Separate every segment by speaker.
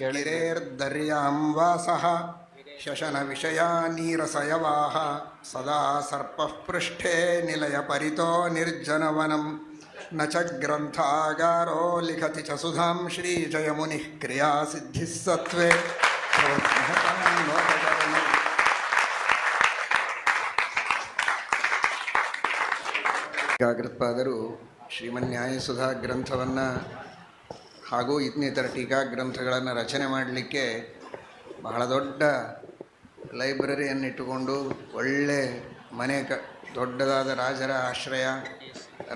Speaker 1: ಗಿರೇರ್ದರ್ಯಾಂ ವಾಸಃ ಶಶನ ವಿಷಯ ನೀರಸಯವಾಹ ಸದಾ ಸರ್ಪಃ ಪೃಷ್ಠೇ ನಿಲಯ ಪರಿತೋ ನಿರ್ಜನವನಂ ನ ಚ ಗ್ರಂಥಾಗಾರೋ ಲಿಖತಿ ಚ ಸುಧಾಂ ಶ್ರೀಜಯಮುನಿಃ ಕ್ರಿಯಾ ಸಿದ್ಧಿಃ ಸತ್ವೇ ಟೀಕಾಕೃತ್ಪಾದರು ಶ್ರೀಮನ್ಯಾಯಸುಧಾ ಗ್ರಂಥವನ್ನು ಹಾಗೂ ಇನ್ನಿತರ ಟೀಕಾ ಗ್ರಂಥಗಳನ್ನು ರಚನೆ ಮಾಡಲಿಕ್ಕೆ ಬಹಳ ದೊಡ್ಡ ಲೈಬ್ರರಿಯನ್ನಿಟ್ಟುಕೊಂಡು ಒಳ್ಳೆ ಮನೆ ದೊಡ್ಡದಾದ ರಾಜರ ಆಶ್ರಯ,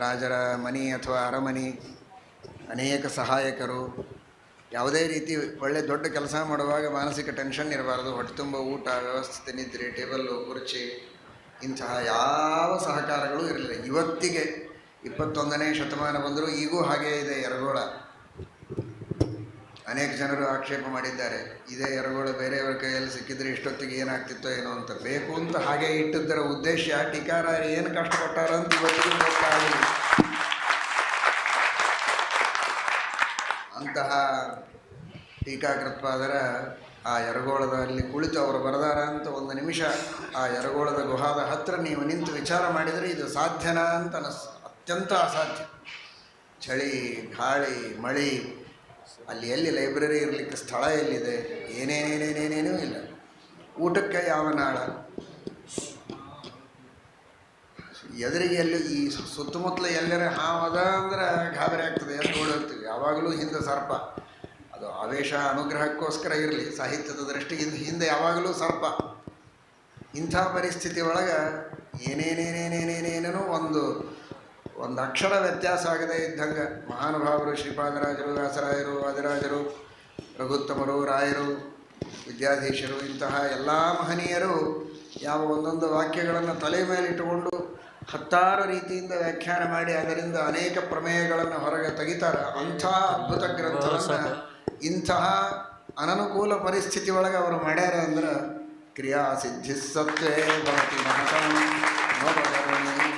Speaker 1: ರಾಜರ ಮನೆ ಅಥವಾ ಅರಮನೆ, ಅನೇಕ ಸಹಾಯಕರು, ಯಾವುದೇ ರೀತಿ ಒಳ್ಳೆ ದೊಡ್ಡ ಕೆಲಸ ಮಾಡುವಾಗ ಮಾನಸಿಕ ಟೆನ್ಷನ್ ಇರಬಾರ್ದು. ಹೊಟ್ಟೆ ತುಂಬ ಊಟ, ವ್ಯವಸ್ಥಿತ ನಿದ್ರೆ, ಟೇಬಲ್ಲು, ಕುರ್ಚಿ, ಇಂತಹ ಯಾವ ಸಹಕಾರಗಳು ಇರಲಿಲ್ಲ. ಇವತ್ತಿಗೆ 21ನೇ ಶತಮಾನ ಬಂದರೂ ಈಗೂ ಹಾಗೇ ಇದೆ ಯರಗೋಳ. ಅನೇಕ ಜನರು ಆಕ್ಷೇಪ ಮಾಡಿದ್ದಾರೆ, ಇದೇ ಯರಗೋಳ ಬೇರೆಯವರ ಕೈಯಲ್ಲಿ ಸಿಕ್ಕಿದ್ರೆ ಇಷ್ಟೊತ್ತಿಗೆ ಏನಾಗ್ತಿತ್ತೋ ಏನೋ ಅಂತ. ಬೇಕು ಅಂತ ಹಾಗೆ ಇಟ್ಟಿದ್ದರ ಉದ್ದೇಶ ಟೀಕಾರಾಯರು ಏನು ಕಷ್ಟಪಟ್ಟಾರಂತ ಇವತ್ತಿಗೂ ಗೊತ್ತಾಗಲಿ. ಅಂತಹ ಟೀಕಾಕೃತ್ಪಾದರ ಆ ಯರಗೋಳದಲ್ಲಿ ಕುಳಿತು ಅವರು ಬರೆದಾರ ಅಂತ ಒಂದು ನಿಮಿಷ ಆ ಯರಗೋಳದ ಗುಹಾದ ಹತ್ತಿರ ನೀವು ನಿಂತು ವಿಚಾರ ಮಾಡಿದರೆ ಇದು ಸಾಧ್ಯನಾ ಅಂತ ಅತ್ಯಂತ ಅಸಾಧ್ಯ. ಚಳಿ, ಗಾಳಿ, ಮಳೆ, ಅಲ್ಲಿ ಎಲ್ಲಿ ಲೈಬ್ರರಿ ಇರಲಿಕ್ಕೆ ಸ್ಥಳ ಎಲ್ಲಿದೆ, ಏನೇನೇನೇನೇನೇನೂ ಇಲ್ಲ. ಊಟಕ್ಕೆ ಯಾವ ನಾಳ, ಎದುರಿಗೆ ಎಲ್ಲಿ ಈ ಸುತ್ತಮುತ್ತಲ ಎಲ್ಲರ ಹಾವದ ಅಂದ್ರೆ ಗಾಬರಿ ಆಗ್ತದೆ, ಎಲ್ಲಿ ಓಡೋಗ್ತೀವಿ. ಯಾವಾಗಲೂ ಹಿಂದೆ ಸರ್ಪ, ಅದು ಆವೇಶ ಅನುಗ್ರಹಕ್ಕೋಸ್ಕರ ಇರಲಿ, ಸಾಹಿತ್ಯದ ದೃಷ್ಟಿಯಿಂದ ಹಿಂದೆ ಯಾವಾಗಲೂ ಸರ್ಪ. ಇಂಥ ಪರಿಸ್ಥಿತಿ ಒಳಗೆ ಏನೇನೇನೇನೇನೇನೇನೋ ಒಂದು ಅಕ್ಷರ ವ್ಯತ್ಯಾಸ ಆಗದೆ ಇದ್ದಂಗೆ ಮಹಾನುಭಾವರು ಶ್ರೀಪಾದರಾಜರು, ವ್ಯಾಸರಾಯರು, ವಾದಿರಾಜರು, ರಘುತ್ತಮರು, ರಾಯರು, ವಿದ್ಯಾಧೀಶರು, ಇಂತಹ ಎಲ್ಲ ಮಹನೀಯರು ಯಾವ ಒಂದೊಂದು ವಾಕ್ಯಗಳನ್ನು ತಲೆ ಮೇಲಿಟ್ಟುಕೊಂಡು ಹತ್ತಾರು ರೀತಿಯಿಂದ ವ್ಯಾಖ್ಯಾನ ಮಾಡಿ ಅದರಿಂದ ಅನೇಕ ಪ್ರಮೇಯಗಳನ್ನು ಹೊರಗೆ ತೆಗಿತಾರೆ. ಅಂಥ ಅದ್ಭುತ ಗ್ರಂಥವನ್ನು ಇಂತಹ ಅನನುಕೂಲ ಪರಿಸ್ಥಿತಿ ಒಳಗೆ ಅವರು ಮಾಡ್ಯಾರ ಅಂದ್ರೆ ಕ್ರಿಯಾ ಸಿದ್ಧಿಸ್ಸತ್ವೇ ಭವತಿ ಮಹತಾಂ ನೋಡೋದರಲ್ಲಿ